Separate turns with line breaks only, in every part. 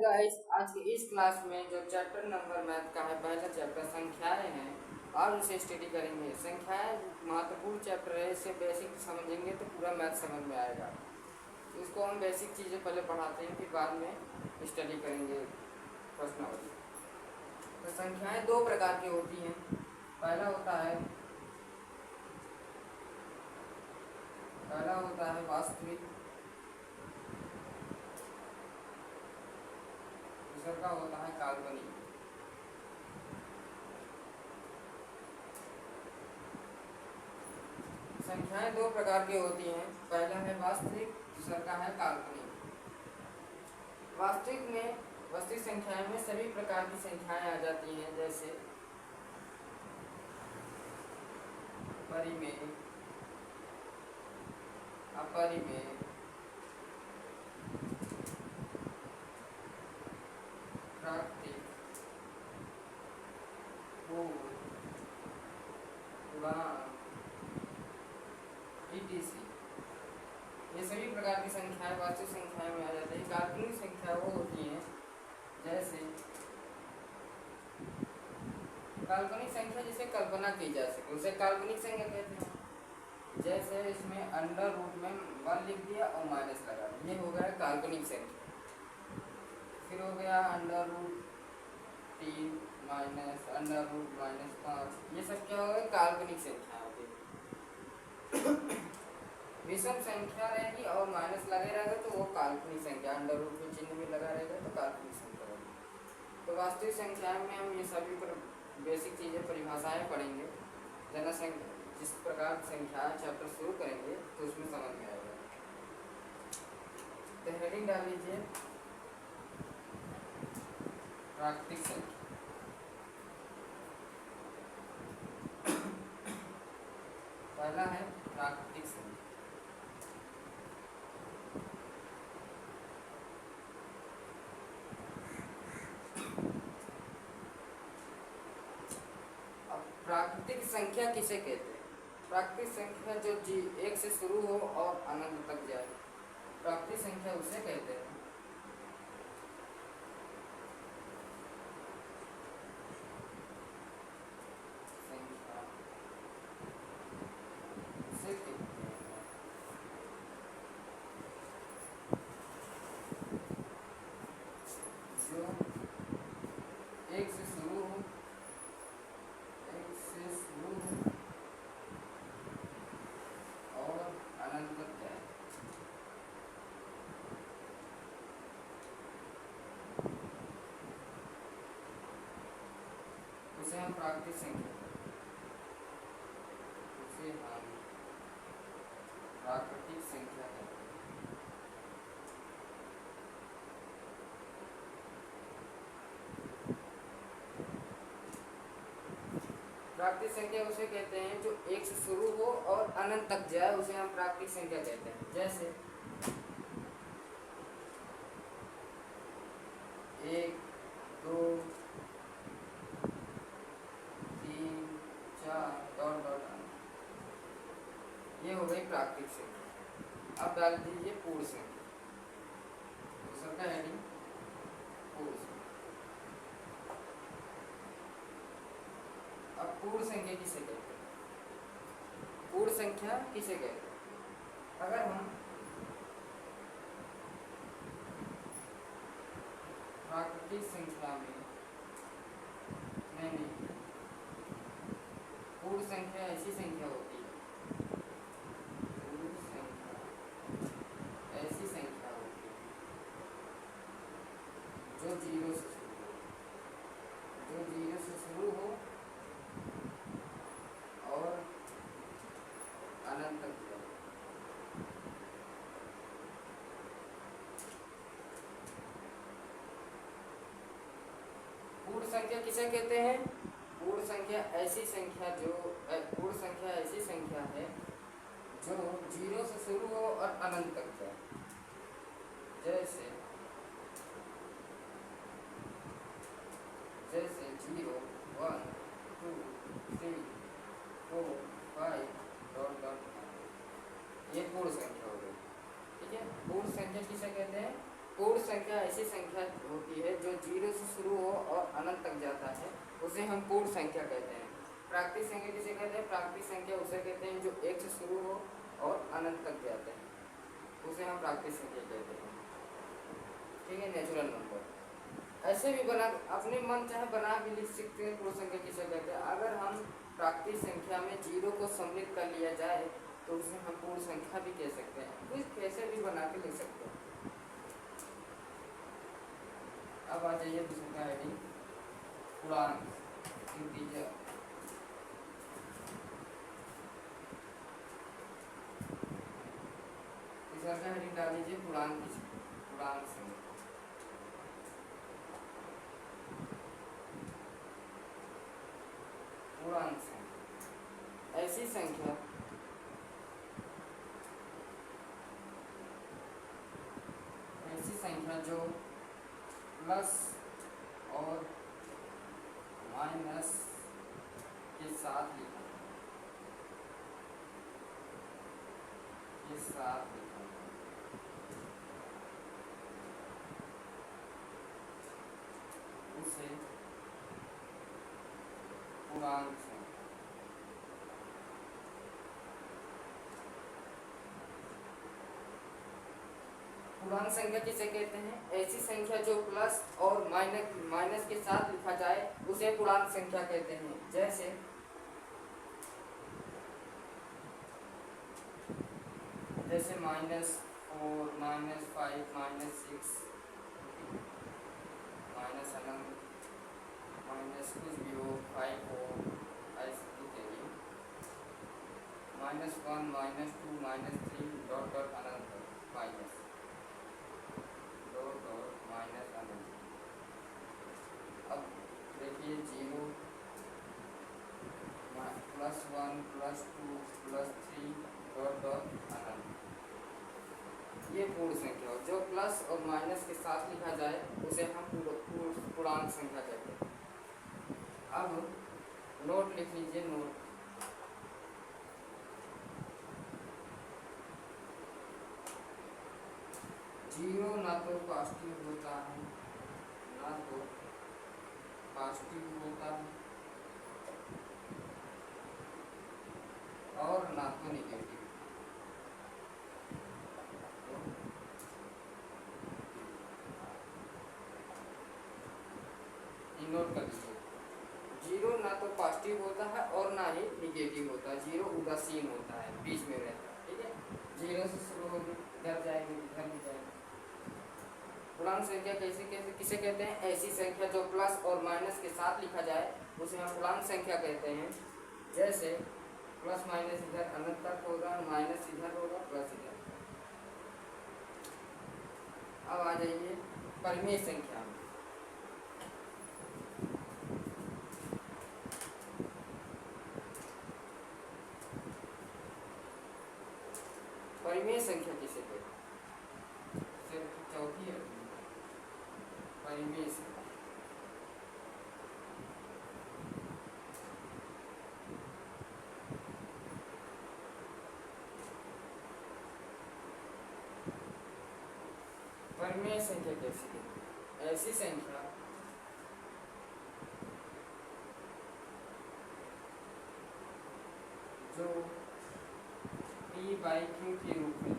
Guys आज की इस क्लास में जो चैप्टर नंबर मैथ का है पहला चैप्टर संख्याएं हैं और उसे स्टडी करेंगे। संख्याएं महत्वपूर्ण चैप्टर है, इससे बेसिक समझेंगे तो पूरा मैथ समझ में आएगा। तो इसको हम बेसिक चीज़ें पहले पढ़ाते हैं, फिर बाद में स्टडी करेंगे प्रश्नावली। तो संख्याएं दो प्रकार की होती हैं। पहला होता है वास्तविक, दूसरा होता है काल्पनिक। संख्याएं दो प्रकार की होती हैं, पहला है वास्तविक, दूसरा है काल्पनिक। वास्तविक संख्याएं में सभी प्रकार की संख्याएं आ जाती हैं, जैसे परिमेय, अपरिमेय, प्राकृतिक, पूर्ण, पूर्णांक, etc। ये सभी प्रकार की संख्याएं वास्तविक संख्याएं में आ जाती है। काल्पनिक संख्या वो होती हैं, जैसे काल्पनिक संख्या जिसे कल्पना की जा सके उसे काल्पनिक संख्या कहते हैं। जैसे इसमें अंडर रूट में 1 लिख दिया और माइनस लगा दिया, ये हो गया काल्पनिक संख्या। फिर हो गया under root 3 minus under root -5, ये सब क्या हो गया काल्पनिक संख्या हो गई। विषम संख्या रहेगी और माइनस लगे रहेगा तो वो काल्पनिक संख्या, अंडर रूट में चिन्ह भी लगा रहेगा तो काल्पनिक संख्या होगी। तो वास्तविक संख्या में हम ये सभी पर बेसिक चीज़ें परिभाषाएं पढ़ेंगे। जनसंख्या जिस प्रकार संख्या चैप्टर शुरू करेंगे तो उसमें समझ में आएगा। तो हेडिंग डाल लीजिए प्राकृतिक संख्या। पहला है प्राकृतिक संख्या। अब प्राकृतिक संख्या किसे कहते हैं? प्राकृतिक संख्या जो 1 से शुरू हो और अनंत तक जाए, प्राकृतिक संख्या उसे कहते हैं। जो 1 से शुरू हो और अनंत तक जाए, उसे हम प्राकृतिक संख्या प्राकृतिक संख्या कहते हैं। प्राकृतिक संख्या उसे कहते हैं जो 1 से शुरू हो और अनंत तक जाए, उसे हम प्राकृतिक संख्या कहते हैं। जैसे 1 2 3 4 डॉट डॉट, ये हो गई प्राकृतिक संख्या। अब डाल दीजिए पूर्ण संख्या, दूसरा का हेडिंग पूर्ण संख्या। अब पूर्ण संख्या किसे कहते हैं? पूर्ण संख्या किसे कहते हैं? अगर हम प्राकृतिक संख्या में मैंने पूर्ण संख्या ऐसी संख्या होती है, पूर्ण संख्या ऐसी संख्या होती है जो 0 से शुरू हो और अनंत तक जाए। पूर्ण संख्या किसे कहते हैं? पूर्ण संख्या ऐसी संख्या है जो 0 से शुरू हो और अनंत तक जाए। जैसे 0 1 2 3 4 5 डॉट डॉट, ये पूर्ण संख्या हो गई। ठीक है, पूर्ण संख्या किसे कहते हैं? पूर्ण संख्या ऐसी संख्या होती है जो जीरो से शुरू हो और अनंत तक जाता है, उसे हम पूर्ण संख्या कहते हैं। प्राकृतिक संख्या किसे कहते हैं? प्राकृतिक संख्या उसे कहते हैं जो एक से शुरू हो और अनंत तक जाते हैं, उसे हम प्राकृतिक संख्या कहते हैं। ठीक है, नेचुरल नंबर। ऐसे भी बना, अपने मन चाहे बना भी लिख सकते हैं पूर्ण संख्या किसे कहते हैं। अगर हम प्राकृतिक संख्या में जीरो को सम्मिलित कर लिया जाए तो उसे हम पूर्ण संख्या भी कह सकते हैं, कुछ कैसे भी बना के लिख सकते हैं। अब आ जाइए दूसरा हेडिंग, पूर्णांक इंटीजर। तीसरा का हेडिंग डाल दीजिए पूर्णांक संख्या। पूर्णांक संख्या ऐसी संख्या जो प्लस और माइनस के साथ लिखा उसे पूर्णांक संख्या। पूर्णांक संख्या किसे कहते हैं? ऐसी संख्या जो प्लस और माइनस के साथ लिखा जाए उसे पूर्णांक संख्या कहते हैं। जैसे -4, -5, -6, माइनस अनंत, माइनस कुछ भी हो, 5 हो, ऐसे लिखेंगे। -1, -2, -3 डॉट डॉट अनंत माइनस डॉट डॉट माइनस अनंत। अब देखिए 0, +1, +2, +3 डॉट डॉट अनंत, ये पूर्ण संख्या हो। जो प्लस और माइनस के साथ लिखा जाए उसे हम पूर्णांक संख्या कहते हैं। अब नोट लिख लीजिए, नोट। जीरो ना तो पॉजिटिव होता है, ना तो पॉजिटिव होता है और ना तो नेगेटिव। नोट कर लीजिए, जीरो ना तो पॉजिटिव होता है और ना ही निगेटिव होता है। जीरो उदासीन होता है, बीच में रहता है। ठीक है, जीरो से शुरू होगी, इधर जाएगी, इधर भी जाएगी। पूर्णांक संख्या किसे कहते हैं? ऐसी संख्या जो प्लस और माइनस के साथ लिखा जाए उसे हम पूर्णांक संख्या कहते हैं। जैसे प्लस माइनस इधर अनंत तक होगा, माइनस इधर होगा, प्लस इधर। अब आ जाइए परिमेय संख्या। परिमेय संख्या किसे कहते हैं? सिर्फ चौथी है परिमेय संख्या। परिमेय संख्या कैसे कहते हैं? ऐसी संख्या जो P/Q के रूप में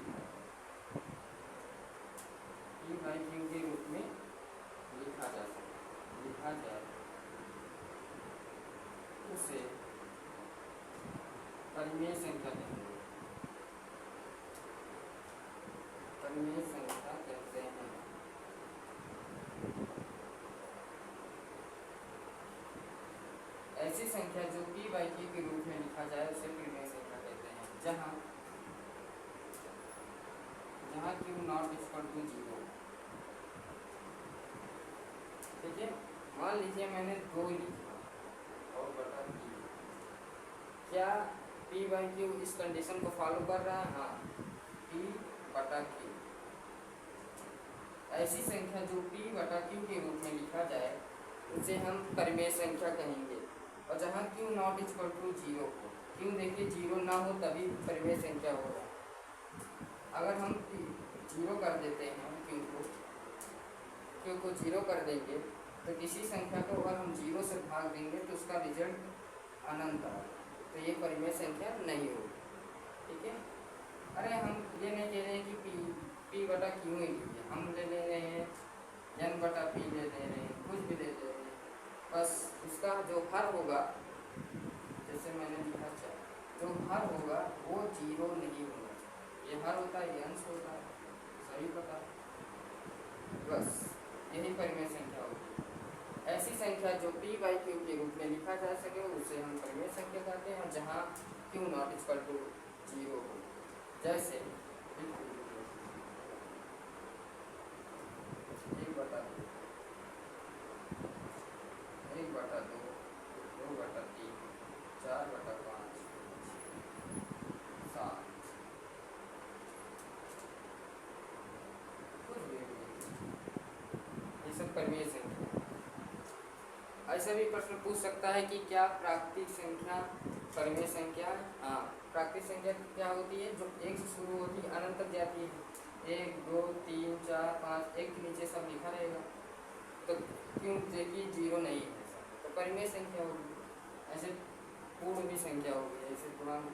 P/Q के रूप में लिखा जाए उसे परिमेय संख्या कहते हैं। परिमेय संख्या कहते हैं। ऐसी संख्या जो P/Q के रूप में लिखा जाए उसे परिमेय संख्या कहते हैं। जहाँ Q नॉट इक्वल टू 0। ठीक है, मान लीजिए मैंने 2 लिखा और बटा 3, क्या P/Q इस कंडीशन को फॉलो कर रहा है? हाँ, P/Q। ऐसी संख्या जो P/Q के रूप में लिखा जाए उसे हम परिमेय संख्या कहेंगे। और जहाँ Q नॉट इक्वल टू 0 हो, Q देखिए 0 ना हो तभी परिमेय संख्या होगा। अगर हम 0 कर देते हैं Q को क्यू को जीरो कर देंगे तो किसी संख्या को अगर हम जीरो से भाग देंगे तो उसका रिजल्ट अनंत आएगा, तो ये परिमेय संख्या नहीं होगी। ठीक है, अरे हम ये नहीं कह रहे हैं कि पी बटा क्यू ही लीजिए, हम ले ले रहे हैं एन बटा पी ले ले रहे हैं, कुछ भी ले ले रहे हैं, बस उसका जो हर होगा, जैसे मैंने लिखा जो हर होगा वो जीरो नहीं होगा। ये हर होता है, ये अंश होता है, सही पता, बस यही परिमेय संख्या होगी। ऐसी संख्या जो p बाई क्यू के रूप में लिखा जा सके उसे हम परिमेय संख्या कहते हैं, जहाँ Q not equal to zero हो। जैसे एक बटा दो, एक बटा दो, दो बटा तीन, चार बटा पाँच, सात, कुछ भी ये सब परिमेय संख्या। ऐसा भी प्रश्न पूछ सकता है कि क्या प्राकृतिक संख्या परिमेय संख्या? हाँ, प्राकृतिक संख्या क्या होती है? जो एक से शुरू होती है अनंत तक जाती है, एक दो तीन चार पाँच, एक के नीचे सब लिखा रहेगा, तो क्यों देखिए जीरो नहीं है, तो परिमेय संख्या होगी। ऐसे पूर्ण भी संख्या होगी, ऐसे पूर्णांक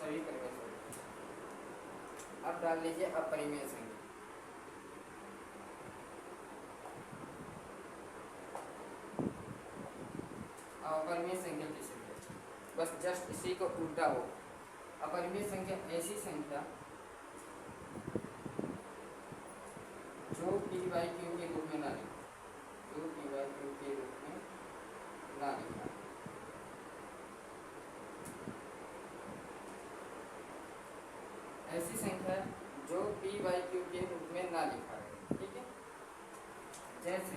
सभी परिमेय संख्या। अब डाल लीजिए अपरिमेय संख्या। अपरिमेय संख्या किसे कहते हैं? बस जस्ट इसी को उल्टा हो। अपरिमेय संख्या ऐसी संख्या जो p बाई क्यू के रूप में ना लिखा, जो p बाई क्यू के रूप में ना लिखा, ऐसी संख्या जो p बाई क्यू के रूप में ना लिखा है। ठीक है, जैसे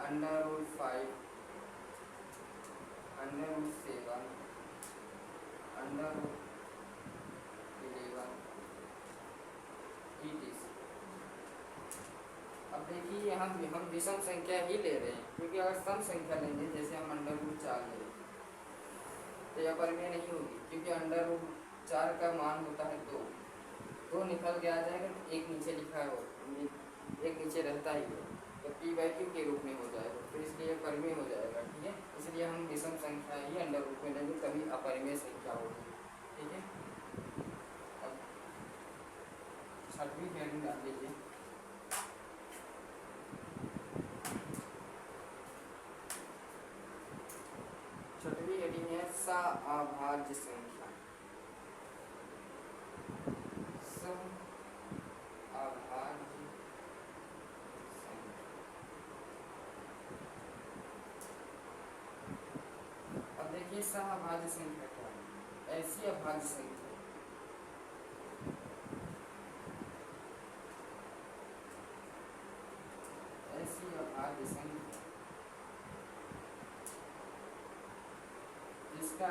under root 5, under root 7, under root 11, etc। अब देखिए हम विषम संख्या ही ले रहे हैं, क्योंकि अगर सम संख्या लेंगे जैसे हम अंडर रूट 4 ले रहे तो यह परिमेय नहीं होगी, क्योंकि अंडर रूट 4 का मान होता है 2, 2 निकल के आ जाएगा, एक नीचे लिखा है, एक नीचे रहता ही है, तो p बाई क्यू के रूप में हो जाएगा, तो इसलिए परिमेय हो जाएगा। ठीक है, इसलिए हम विषम संख्या ही अंडर रूप में लेंगे, तभी अपरिमेय संख्या होगी। ठीक है, अब छठवीं हेडिंग डाल लीजिए। छठवीं हेडिंग है सअभाज्य संख्या। देखिए सअभाज्य संख्या क्या है? ऐसी अभाज्य संख्या जिसका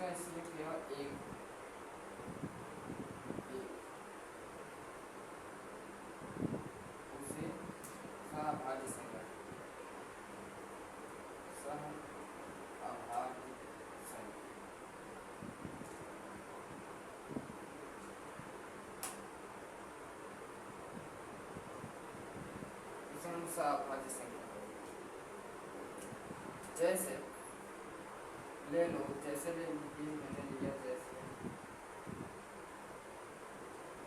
HCF केवल एक, उसे सअभाज्य संख्या, सअभाज्य संख्या। सअभाज्य संख्या जैसे ले लो, जैसे ले लीजिए, मैंने लिया जैसे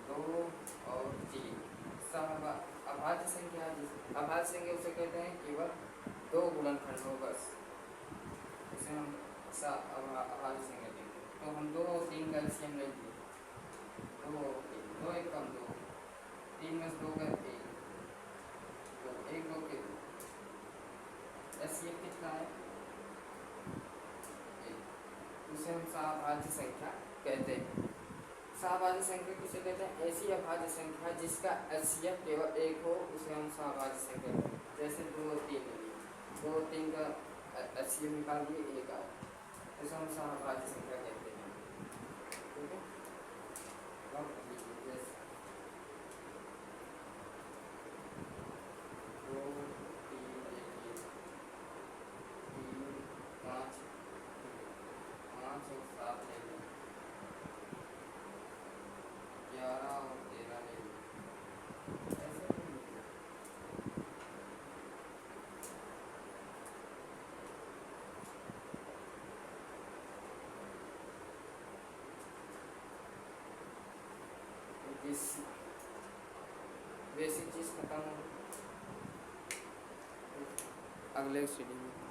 2 और 3 अभाज्य संख्या। अभाज्य संख्या उसे कहते हैं केवल 2 गुणनखंड हो, बस उसे हम अभाज्य संख्या कहते हैं। तो हम 2 और 3 का एलसीएम ले लिए, 2 और 3, 2 एक कम 2, 3 में 2 का 1, 1 2 के 2, एलसीएम कितना है? उसे हम सअभाज्य संख्या कहते हैं। सअभाज्य संख्या किसे कहते हैं? ऐसी अभाज्य संख्या जिसका एलसीएम केवल 1 हो, उसे हम सअभाज्य संख्या कहते हैं। जैसे 2 और 3 ले लिए, 2 और 3 का एलसीएम निकाल दिए, 1 आया, उसे हम सअभाज्य संख्या कहते हैं। ठीक है, अब जैसे 2 3 3 5 507 ले लो, 11 और 13 ले लो, ऐसे ले लो। बेसिक चीज़ खत्म हो, अगले स्टडी में।